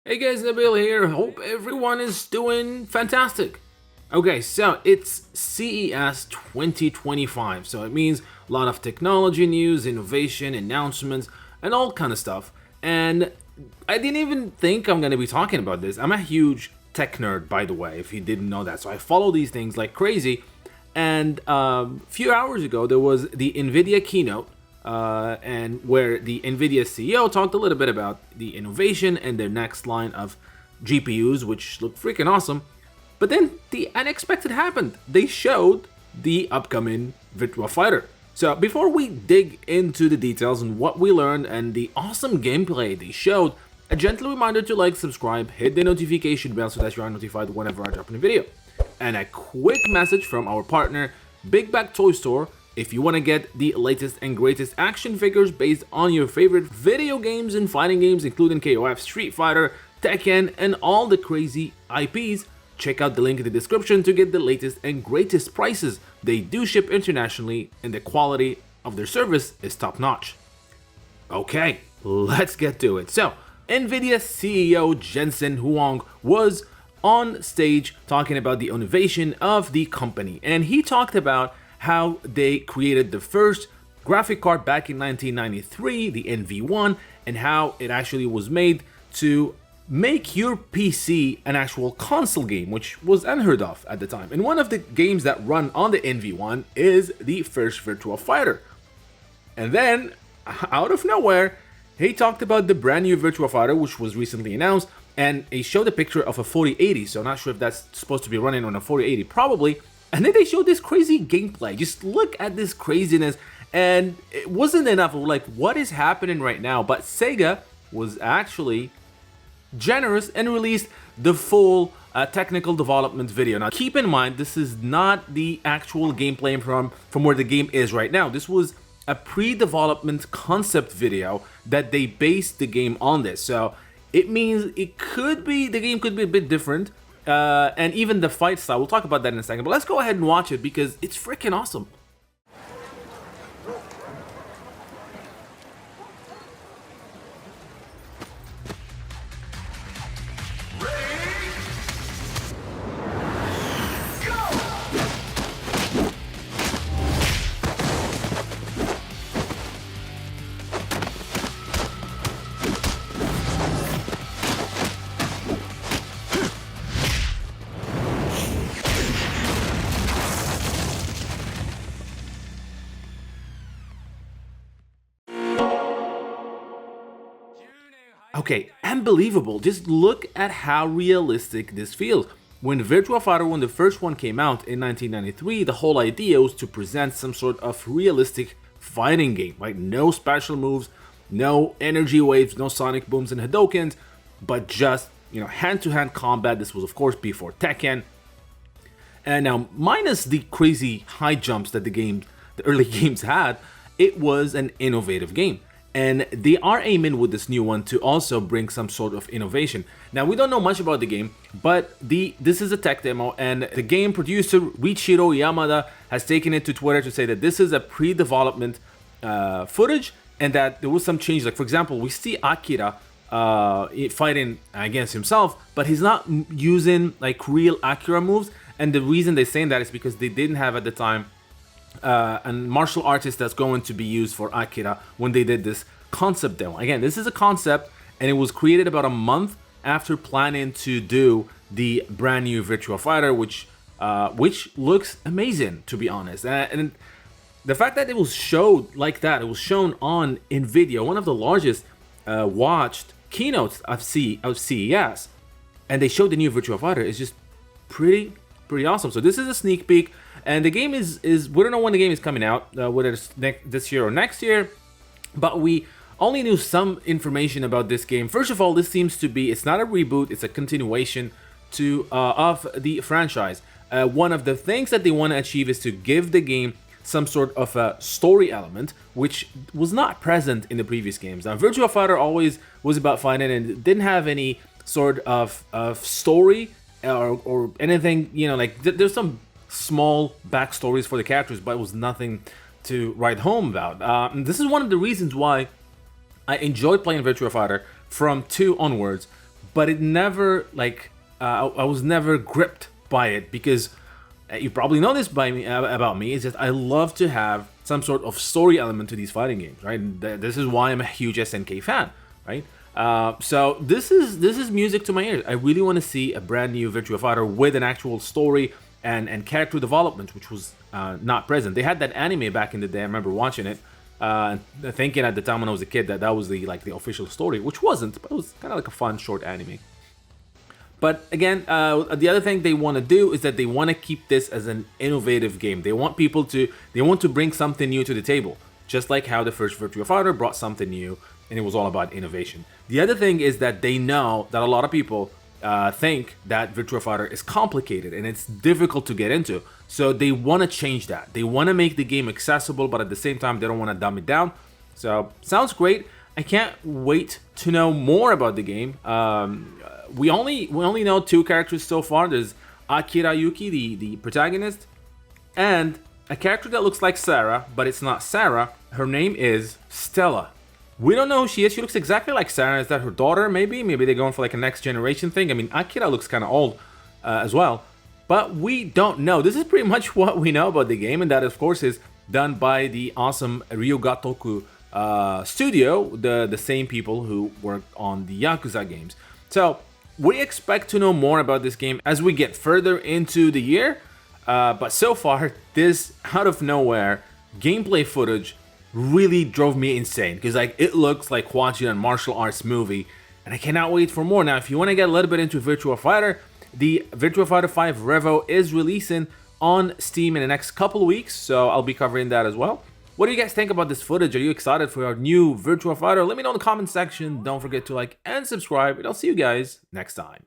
Hey guys, Nabil here. Hope everyone is doing fantastic. Okay, so it's CES 2025, so it means a lot of technology news, innovation, announcements, and all kind of stuff. And I didn't even think I'm gonna be talking about this. I'm a huge tech nerd, by the way, if you didn't know that. So I follow these things like crazy. And a few hours ago, there was the Nvidia keynote, and where the Nvidia CEO talked a little bit about the innovation and their next line of GPUs, which look freaking awesome. But then the unexpected happened. They showed the upcoming Virtua Fighter. So before we dig into the details and what we learned and the awesome gameplay they showed, a gentle reminder to like, subscribe, hit the notification bell so that you are notified whenever I drop a new video. And a quick message from our partner, Big Bag Toy Store. If you want to get the latest and greatest action figures based on your favorite video games and fighting games, including KOF, Street Fighter, Tekken, and all the crazy IPs, check out the link in the description to get the latest and greatest prices. They do ship internationally, and the quality of their service is top notch. Okay, let's get to it. So, Nvidia CEO Jensen Huang was on stage talking about the innovation of the company, and he talked about how they created the first graphic card back in 1993, the NV1, and how it actually was made to make your PC an actual console game, which was unheard of at the time. And one of the games that run on the NV1 is the first Virtua Fighter. And then, out of nowhere, he talked about the brand new Virtua Fighter, which was recently announced, and he showed a picture of a 4080, so not sure if that's supposed to be running on a 4080, probably. And then they showed this crazy gameplay. Just look at this craziness, and it wasn't enough of like, what is happening right now? But SEGA was actually generous and released the full technical development video. Now keep in mind, this is not the actual gameplay from where the game is right now. This was a pre-development concept video that they based the game on this. So it means the game could be a bit different. And even the fight style, we'll talk about that in a second, but let's go ahead and watch it because it's freaking awesome. Okay, unbelievable. Just look at how realistic this feels. When Virtua Fighter, when the first one came out in 1993, the whole idea was to present some sort of realistic fighting game, right? No special moves, no energy waves, no sonic booms and Hadokens, but just, hand-to-hand combat. This was, of course, before Tekken. And now, minus the crazy high jumps that the early games had, it was an innovative game. And they are aiming with this new one to also bring some sort of innovation. Now, we don't know much about the game, but this is a tech demo, and the game producer Riichiro Yamada has taken it to Twitter to say that this is a pre-development footage, and that there was some change. Like, for example, we see Akira fighting against himself, but he's not using like real Akira moves. And the reason they're saying that is because they didn't have at the time a martial artist that's going to be used for Akira when they did this concept demo. Again, this is a concept, and it was created about a month after planning to do the brand new Virtua Fighter, which looks amazing, to be honest. And the fact that it was showed like that, it was shown on Nvidia, one of the largest watched keynotes of CES, and they showed the new Virtua Fighter, is just pretty awesome. So this is a sneak peek. And the game is we don't know when the game is coming out, whether it's this year or next year, but we only knew some information about this game. First of all, this seems to be, it's not a reboot, it's a continuation of the franchise. One of the things that they want to achieve is to give the game some sort of a story element, which was not present in the previous games. Now, Virtua Fighter always was about fighting and didn't have any sort of story or anything, like there's some small backstories for the characters, but it was nothing to write home about. This is one of the reasons why I enjoyed playing Virtua Fighter from 2 onwards, but it never like I was never gripped by it because you probably know this by me about me is that I love to have some sort of story element to these fighting games, right? This is why I'm a huge SNK fan, right? So this is music to my ears. I really want to see a brand new Virtua Fighter with an actual story and character development, which was not present. They had that anime back in the day. I remember watching it, thinking at the time when I was a kid that that was the official story, which wasn't, but it was kind of like a fun short anime. But again, the other thing they want to do is that they want to keep this as an innovative game. They want to bring something new to the table, just like how the first Virtua Fighter brought something new, and it was all about innovation. The other thing is that they know that a lot of people think that Virtua Fighter is complicated and it's difficult to get into. So they want to change that. They want to make the game accessible, but at the same time, they don't want to dumb it down. So sounds great. I can't wait to know more about the game. We only know 2 characters so far. There's Akira Yuki, the protagonist, and a character that looks like Sarah, but it's not Sarah. Her name is Stella. We don't know who she is. She looks exactly like Sarah. Is that her daughter, maybe? Maybe they're going for like a next generation thing. I mean, Akira looks kind of old as well. But we don't know. This is pretty much what we know about the game, and that, of course, is done by the awesome Ryogatoku studio, the same people who worked on the Yakuza games. So we expect to know more about this game as we get further into the year. But so far, this out of nowhere gameplay footage really drove me insane because like it looks like watching a martial arts movie, and I cannot wait for more. Now, if you want to get a little bit into Virtua Fighter, the Virtua Fighter 5 Revo is releasing on Steam in the next couple of weeks, so I'll be covering that as well. What do you guys think about this footage? Are you excited for our new Virtua Fighter? Let me know in the comment section. Don't forget to like and subscribe, and I'll see you guys next time.